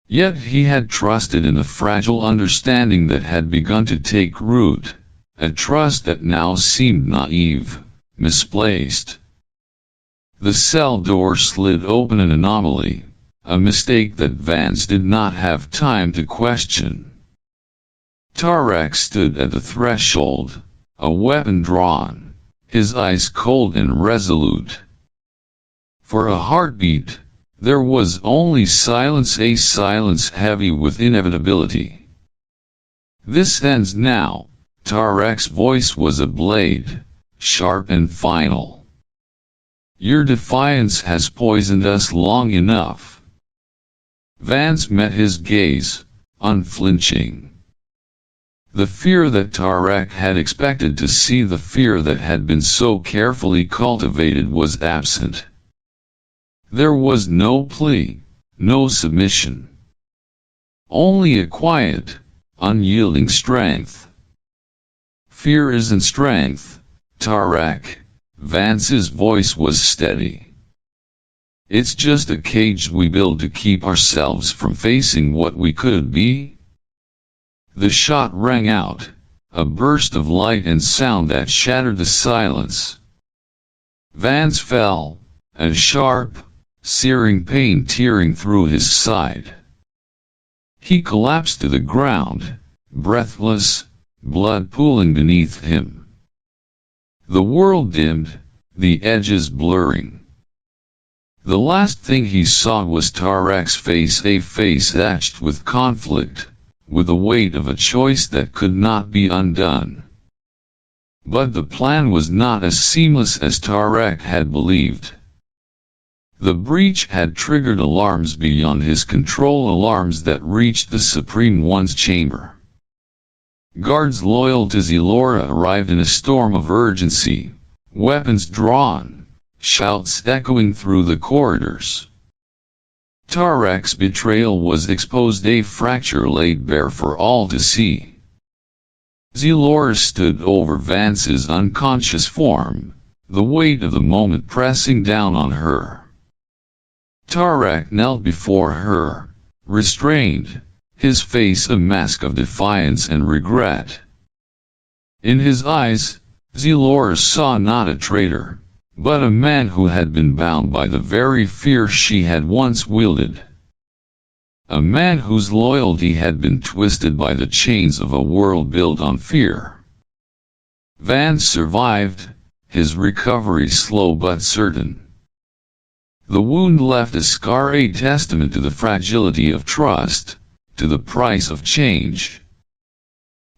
Yet he had trusted in a fragile understanding that had begun to take root, a trust that now seemed naive, misplaced. The cell door slid open, an anomaly, a mistake that Vance did not have time to question. Tarek stood at the threshold, a weapon drawn, his eyes cold and resolute. For a heartbeat, there was only silence, a silence heavy with inevitability. "This ends now." Tarek's voice was a blade, sharp and final. "Your defiance has poisoned us long enough." Vance met his gaze, unflinching. The fear that Tarek had expected to see, the fear that had been so carefully cultivated, was absent. There was no plea, no submission. Only a quiet, unyielding strength. "Fear isn't strength, Tarek." Vance's voice was steady. "It's just a cage we build to keep ourselves from facing what we could be." The shot rang out, a burst of light and sound that shattered the silence. Vance fell, a sharp, searing pain tearing through his side. He collapsed to the ground, breathless, blood pooling beneath him. The world dimmed, the edges blurring. The last thing he saw was Tarek's face, a face etched with conflict, with the weight of a choice that could not be undone. But the plan was not as seamless as Tarek had believed. The breach had triggered alarms beyond his control, alarms that reached the Supreme One's chamber. Guards loyal to Zelora arrived in a storm of urgency, weapons drawn, shouts echoing through the corridors. Tarek's betrayal was exposed, a fracture laid bare for all to see. Zelora stood over Vance's unconscious form, the weight of the moment pressing down on her. Tarek knelt before her, restrained, his face a mask of defiance and regret. In his eyes, Zelora saw not a traitor, but a man who had been bound by the very fear she had once wielded. A man whose loyalty had been twisted by the chains of a world built on fear. Vance survived, his recovery slow but certain. The wound left a scar, a testament to the fragility of trust, to the price of change.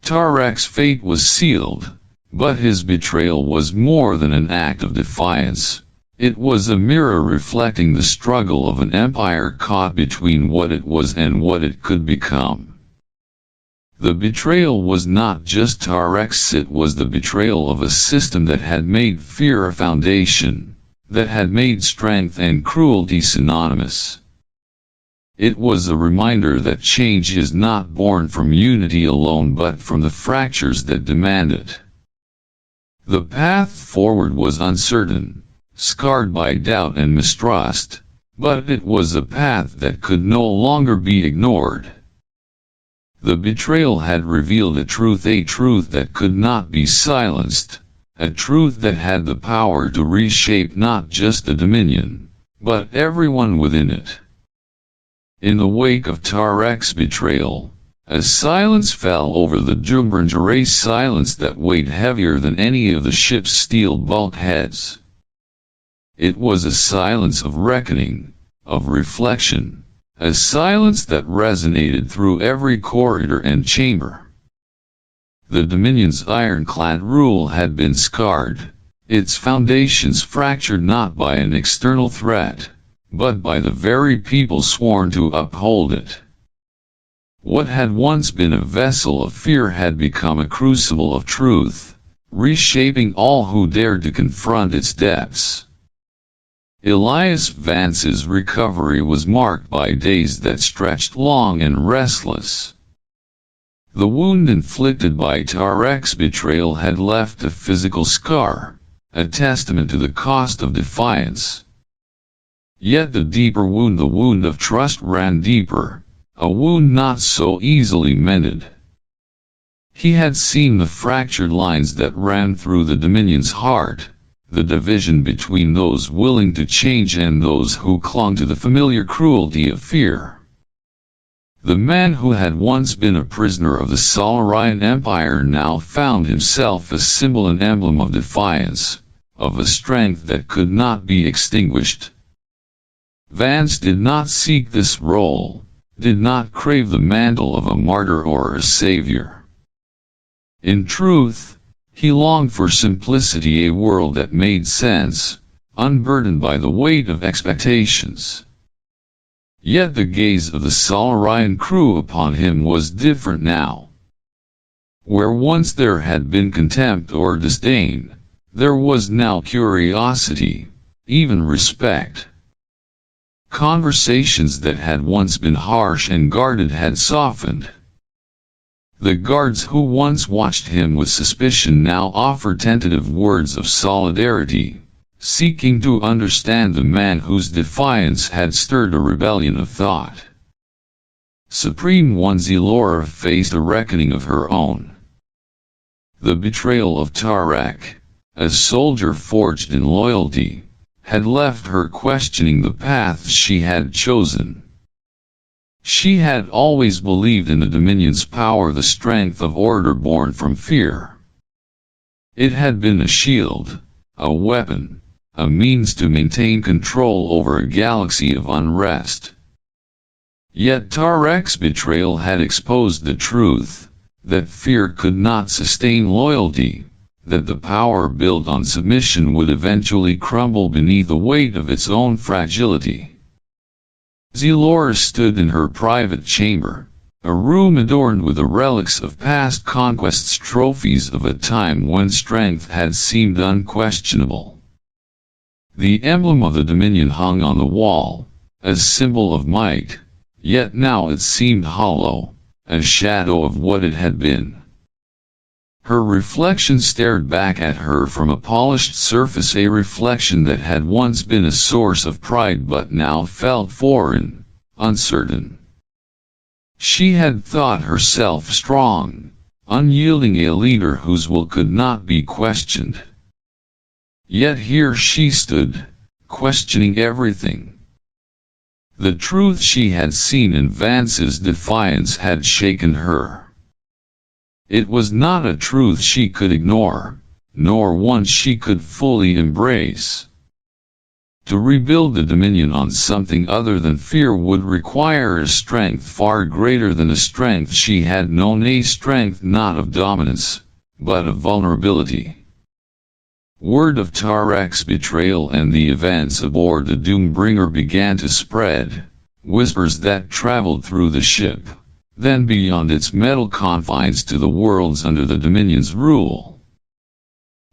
Tarek's fate was sealed, but his betrayal was more than an act of defiance. It was a mirror reflecting the struggle of an empire caught between what it was and what it could become. The betrayal was not just Tarek's, it was the betrayal of a system that had made fear a foundation, that had made strength and cruelty synonymous. It was a reminder that change is not born from unity alone but from the fractures that demand it. The path forward was uncertain, scarred by doubt and mistrust, but it was a path that could no longer be ignored. The betrayal had revealed a truth that could not be silenced, a truth that had the power to reshape not just the Dominion, but everyone within it. In the wake of Tarek's betrayal, a silence fell over the Jumbranger, a silence that weighed heavier than any of the ship's steel bulkheads. It was a silence of reckoning, of reflection, a silence that resonated through every corridor and chamber. The Dominion's ironclad rule had been scarred, its foundations fractured not by an external threat, but by the very people sworn to uphold it. What had once been a vessel of fear had become a crucible of truth, reshaping all who dared to confront its depths. Elias Vance's recovery was marked by days that stretched long and restless. The wound inflicted by Tarek's betrayal had left a physical scar, a testament to the cost of defiance. Yet the deeper wound, the wound of trust, ran deeper, a wound not so easily mended. He had seen the fractured lines that ran through the Dominion's heart, the division between those willing to change and those who clung to the familiar cruelty of fear. The man who had once been a prisoner of the Solarian Empire now found himself a symbol and emblem of defiance, of a strength that could not be extinguished. Vance did not seek this role, did not crave the mantle of a martyr or a savior. In truth, he longed for simplicity, a world that made sense, unburdened by the weight of expectations. Yet the gaze of the Solarian crew upon him was different now. Where once there had been contempt or disdain, there was now curiosity, even respect. Conversations that had once been harsh and guarded had softened. The guards who once watched him with suspicion now offered tentative words of solidarity, seeking to understand the man whose defiance had stirred a rebellion of thought. Supreme One Zelora faced a reckoning of her own. The betrayal of Tarek, a soldier forged in loyalty, had left her questioning the path she had chosen. She had always believed in the Dominion's power, the strength of order born from fear. It had been a shield, a weapon, a means to maintain control over a galaxy of unrest. Yet Tarek's betrayal had exposed the truth, that fear could not sustain loyalty, that the power built on submission would eventually crumble beneath the weight of its own fragility. Zelora stood in her private chamber, a room adorned with the relics of past conquests, trophies of a time when strength had seemed unquestionable. The emblem of the Dominion hung on the wall, a symbol of might, yet now it seemed hollow, a shadow of what it had been. Her reflection stared back at her from a polished surface, a reflection that had once been a source of pride but now felt foreign, uncertain. She had thought herself strong, unyielding, a leader whose will could not be questioned. Yet here she stood, questioning everything. The truth she had seen in Vance's defiance had shaken her. It was not a truth she could ignore, nor one she could fully embrace. To rebuild the Dominion on something other than fear would require a strength far greater than the strength she had known, a strength not of dominance, but of vulnerability. Word of Tarek's betrayal and the events aboard the Doombringer began to spread, whispers that traveled through the ship, then beyond its metal confines to the worlds under the Dominion's rule.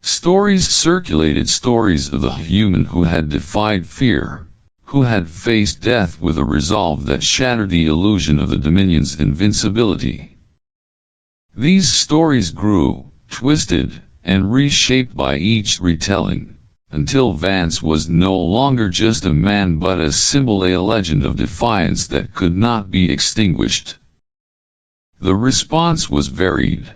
Stories circulated, stories of the human who had defied fear, who had faced death with a resolve that shattered the illusion of the Dominion's invincibility. These stories grew, twisted, and reshaped by each retelling, until Vance was no longer just a man but a symbol, a legend of defiance that could not be extinguished. The response was varied.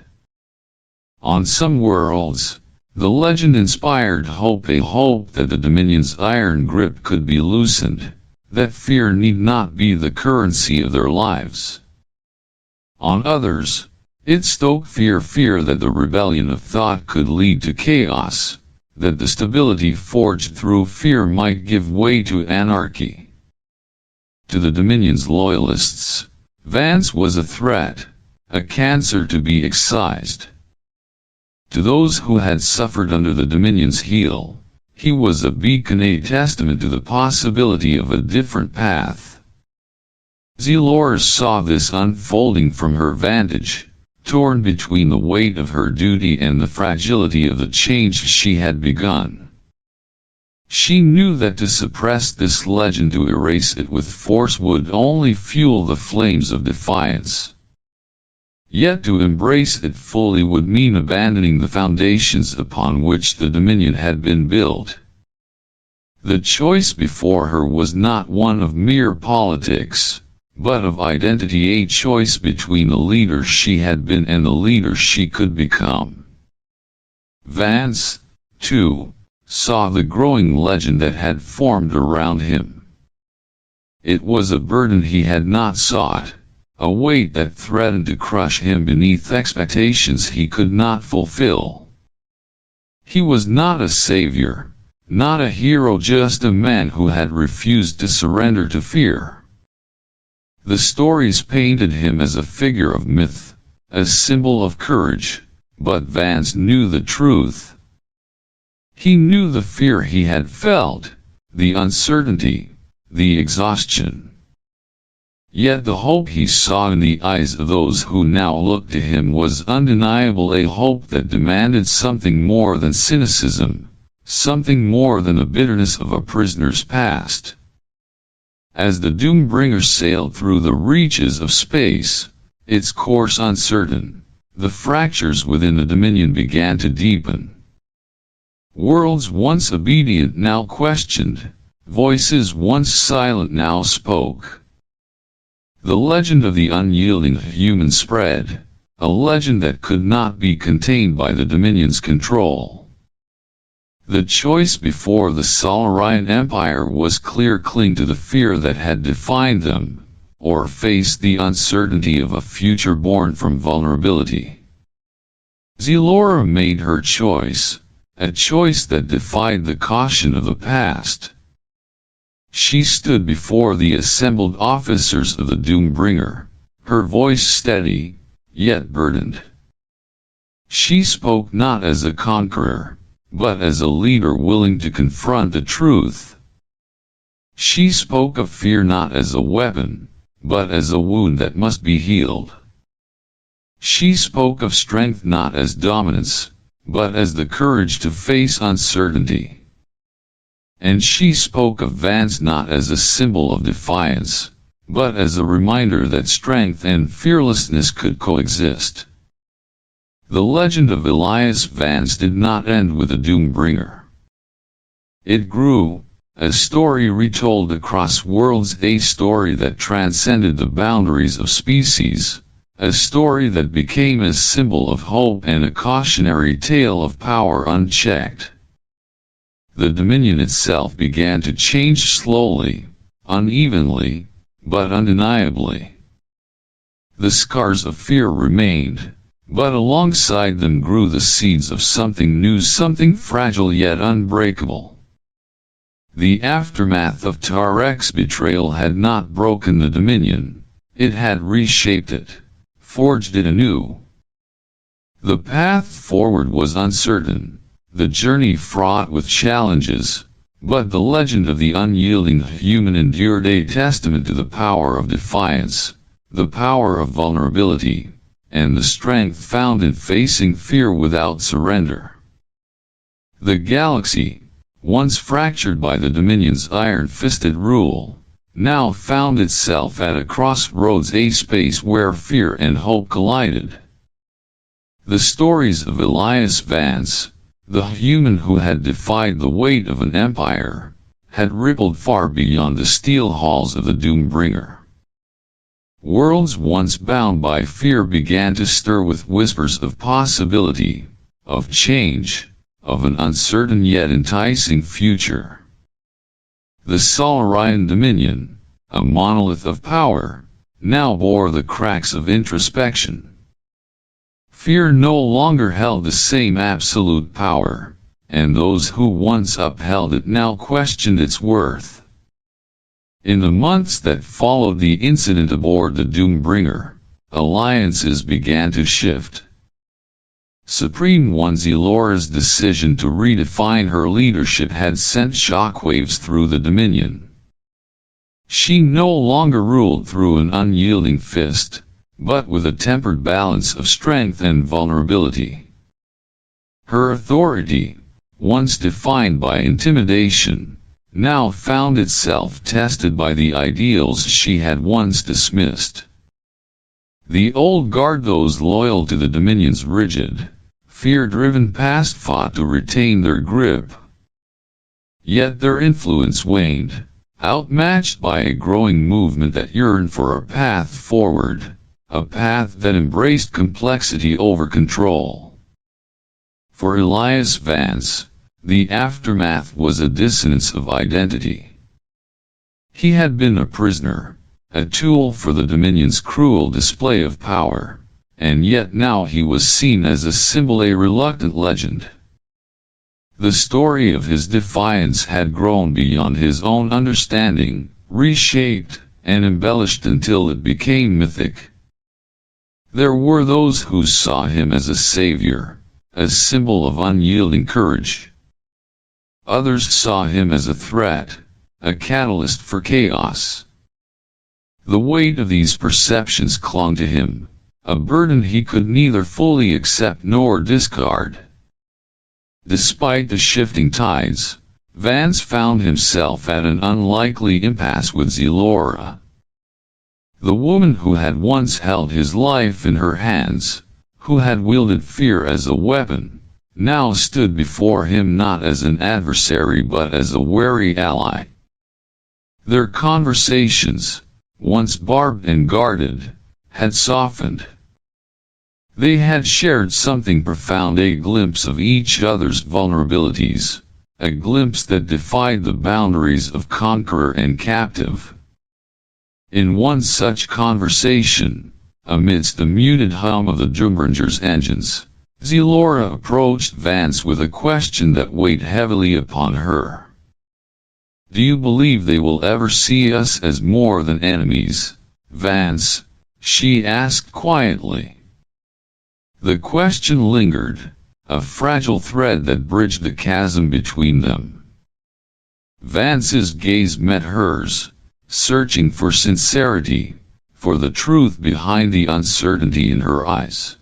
On some worlds, the legend inspired hope, a hope that the Dominion's iron grip could be loosened, that fear need not be the currency of their lives. On others, it stoked fear that the rebellion of thought could lead to chaos, that the stability forged through fear might give way to anarchy. To the Dominion's loyalists, Vance was a threat, a cancer to be excised. To those who had suffered under the Dominion's heel, he was a beacon, a testament to the possibility of a different path. Zelora saw this unfolding from her vantage, torn between the weight of her duty and the fragility of the change she had begun. She knew that to suppress this legend, to erase it with force, would only fuel the flames of defiance. Yet to embrace it fully would mean abandoning the foundations upon which the Dominion had been built. The choice before her was not one of mere politics, but of identity, a choice between the leader she had been and the leader she could become. Vance, too, saw the growing legend that had formed around him. It was a burden he had not sought, a weight that threatened to crush him beneath expectations he could not fulfill. He was not a savior, not a hero, just a man who had refused to surrender to fear. The stories painted him as a figure of myth, a symbol of courage, but Vance knew the truth. He knew the fear he had felt, the uncertainty, the exhaustion. Yet the hope he saw in the eyes of those who now looked to him was undeniable, a hope that demanded something more than cynicism, something more than the bitterness of a prisoner's past. As the Doombringer sailed through the reaches of space, its course uncertain, the fractures within the Dominion began to deepen. Worlds once obedient now questioned, voices once silent now spoke. The legend of the unyielding human spread, a legend that could not be contained by the Dominion's control. The choice before the Solarian Empire was clear: cling to the fear that had defined them, or face the uncertainty of a future born from vulnerability. Zelora made her choice, a choice that defied the caution of the past. She stood before the assembled officers of the Doombringer, her voice steady, yet burdened. She spoke not as a conqueror, but as a leader willing to confront the truth. She spoke of fear not as a weapon, but as a wound that must be healed. She spoke of strength not as dominance, but as the courage to face uncertainty. And she spoke of Vance not as a symbol of defiance, but as a reminder that strength and fearlessness could coexist. The legend of Elias Vance did not end with the Doombringer. It grew, a story retold across worlds, a story that transcended the boundaries of species, a story that became a symbol of hope and a cautionary tale of power unchecked. The Dominion itself began to change slowly, unevenly, but undeniably. The scars of fear remained, but alongside them grew the seeds of something new, something fragile yet unbreakable. The aftermath of Tarek's betrayal had not broken the Dominion, it had reshaped it, forged it anew. The path forward was uncertain, the journey fraught with challenges, but the legend of the unyielding human endured, a testament to the power of defiance, the power of vulnerability, and the strength found in facing fear without surrender. The galaxy, once fractured by the Dominion's iron-fisted rule, now found itself at a crossroads, a space where fear and hope collided. The stories of Elias Vance, the human who had defied the weight of an empire, had rippled far beyond the steel halls of the Doombringer. Worlds once bound by fear began to stir with whispers of possibility, of change, of an uncertain yet enticing future. The Solarian Dominion, a monolith of power, now bore the cracks of introspection. Fear no longer held the same absolute power, and those who once upheld it now questioned its worth. In the months that followed the incident aboard the Doombringer, alliances began to shift. Supreme One Zelora's decision to redefine her leadership had sent shockwaves through the Dominion. She no longer ruled through an unyielding fist, but with a tempered balance of strength and vulnerability. Her authority, once defined by intimidation, now found itself tested by the ideals she had once dismissed. The old guard, those loyal to the Dominion's rigid, fear-driven past, fought to retain their grip. Yet their influence waned, outmatched by a growing movement that yearned for a path forward, a path that embraced complexity over control. For Elias Vance, The aftermath was a dissonance of identity. He had been a prisoner, a tool for the Dominion's cruel display of power, and yet now he was seen as a symbol, a reluctant legend. The story of his defiance had grown beyond his own understanding, reshaped and embellished until it became mythic. There were those who saw him as a savior, a symbol of unyielding courage. Others saw him as a threat, a catalyst for chaos. The weight of these perceptions clung to him, a burden he could neither fully accept nor discard. Despite the shifting tides, Vance found himself at an unlikely impasse with Zelora. The woman who had once held his life in her hands, who had wielded fear as a weapon, now stood before him not as an adversary but as a wary ally. Their conversations, once barbed and guarded, had softened. They had shared something profound, a glimpse of each other's vulnerabilities, a glimpse that defied the boundaries of conqueror and captive. In one such conversation, amidst the muted hum of the Doombringer's engines, Zelora approached Vance with a question that weighed heavily upon her. "Do you believe they will ever see us as more than enemies, Vance?" she asked quietly. The question lingered, a fragile thread that bridged the chasm between them. Vance's gaze met hers, searching for sincerity, for the truth behind the uncertainty in her eyes.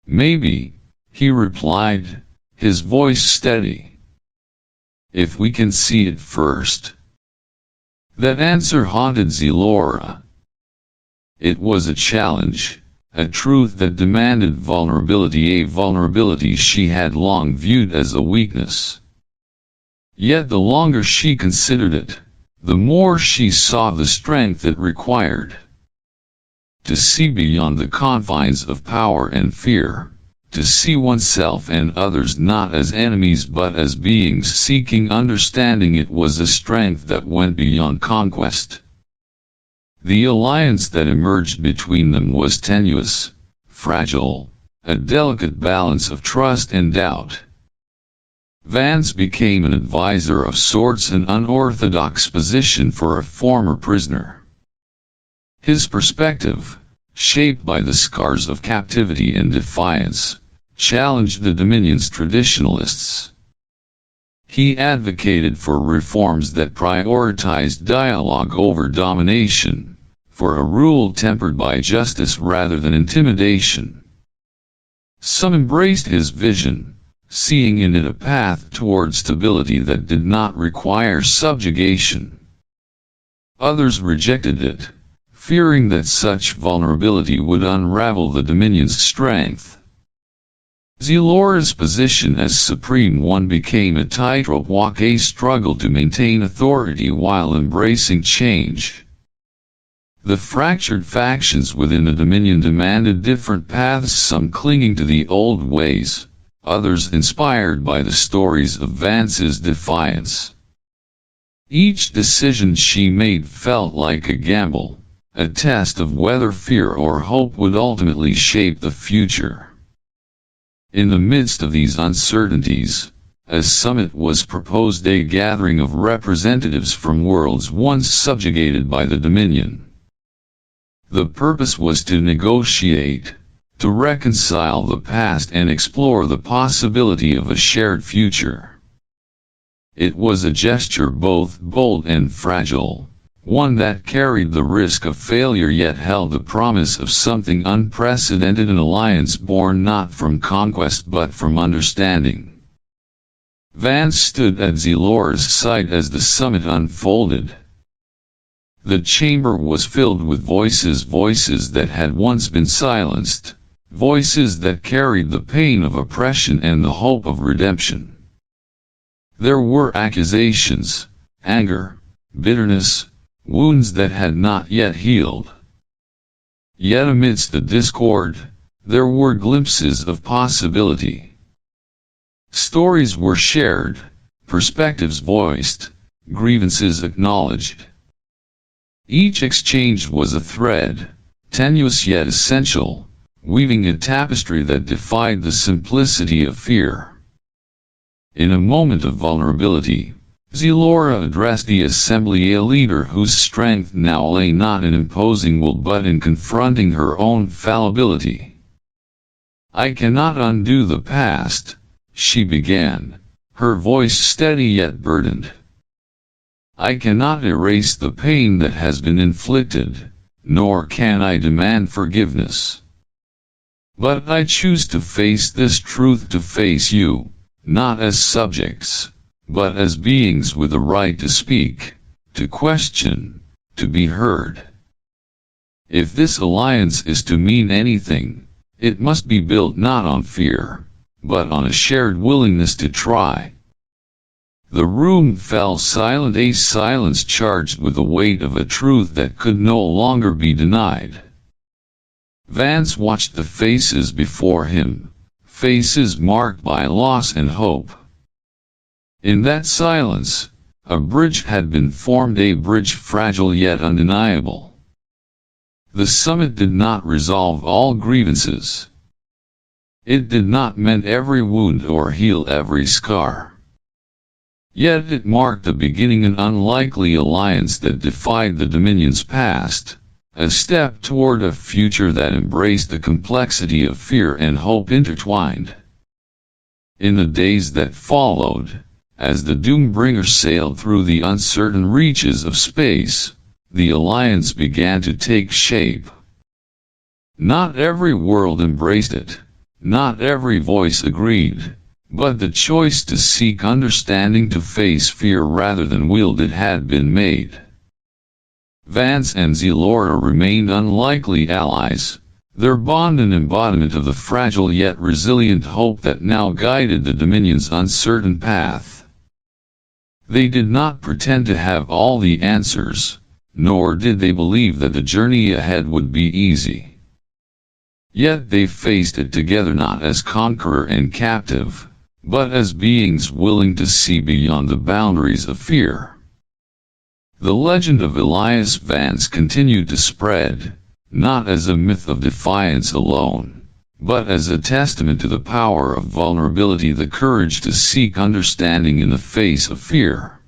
"Maybe," he replied, his voice steady. "If we can see it first." That answer haunted Zelora. It was a challenge, a truth that demanded vulnerability, a vulnerability she had long viewed as a weakness. Yet the longer she considered it, the more she saw the strength it required. To see beyond the confines of power and fear, to see oneself and others not as enemies but as beings seeking understanding, it was a strength that went beyond conquest. The alliance that emerged between them was tenuous, fragile, a delicate balance of trust and doubt. Vance became an advisor of sorts, an unorthodox position for a former prisoner. His perspective, shaped by the scars of captivity and defiance, challenged the Dominion's traditionalists. He advocated for reforms that prioritized dialogue over domination, for a rule tempered by justice rather than intimidation. Some embraced his vision, seeing in it a path toward stability that did not require subjugation. Others rejected it, fearing that such vulnerability would unravel the Dominion's strength. Zelora's position as Supreme One became a tightrope walk, a struggle to maintain authority while embracing change. The fractured factions within the Dominion demanded different paths, some clinging to the old ways, others inspired by the stories of Vance's defiance. Each decision she made felt like a gamble, a test of whether fear or hope would ultimately shape the future. In the midst of these uncertainties, a summit was proposed, a gathering of representatives from worlds once subjugated by the Dominion. The purpose was to negotiate, to reconcile the past and explore the possibility of a shared future. It was a gesture both bold and fragile, one that carried the risk of failure yet held the promise of something unprecedented, an alliance born not from conquest but from understanding. Vance stood at Zelora's side as the summit unfolded. The chamber was filled with voices that had once been silenced, voices that carried the pain of oppression and the hope of redemption. There were accusations, anger, bitterness, wounds that had not yet healed. Yet amidst the discord, there were glimpses of possibility. Stories were shared, perspectives voiced, grievances acknowledged. Each exchange was a thread, tenuous yet essential, weaving a tapestry that defied the simplicity of fear. In a moment of vulnerability, Zelora addressed the assembly, a leader whose strength now lay not in imposing will but in confronting her own fallibility. "I cannot undo the past," she began, her voice steady yet burdened. "I cannot erase the pain that has been inflicted, nor can I demand forgiveness. But I choose to face this truth, to face you, not as subjects, but as beings with the right to speak, to question, to be heard. If this alliance is to mean anything, it must be built not on fear, but on a shared willingness to try." The room fell silent, a silence charged with the weight of a truth that could no longer be denied. Vance watched the faces before him, faces marked by loss and hope. In that silence, a bridge had been formed, a bridge fragile yet undeniable. The summit did not resolve all grievances. It did not mend every wound or heal every scar. Yet it marked the beginning, an unlikely alliance that defied the Dominion's past, a step toward a future that embraced the complexity of fear and hope intertwined. In the days that followed, as the Doombringer sailed through the uncertain reaches of space, the alliance began to take shape. Not every world embraced it, not every voice agreed, but the choice to seek understanding, to face fear rather than wield it, had been made. Vance and Zelora remained unlikely allies, their bond an embodiment of the fragile yet resilient hope that now guided the Dominion's uncertain path. They did not pretend to have all the answers, nor did they believe that the journey ahead would be easy. Yet they faced it together, not as conqueror and captive, but as beings willing to see beyond the boundaries of fear. The legend of Elias Vance continued to spread, not as a myth of defiance alone, but as a testament to the power of vulnerability, the courage to seek understanding in the face of fear.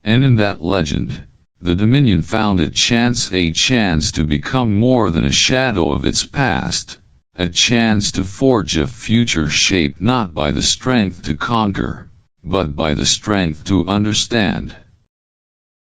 And in that legend, the Dominion found a chance to become more than a shadow of its past, a chance to forge a future shaped not by the strength to conquer, but by the strength to understand.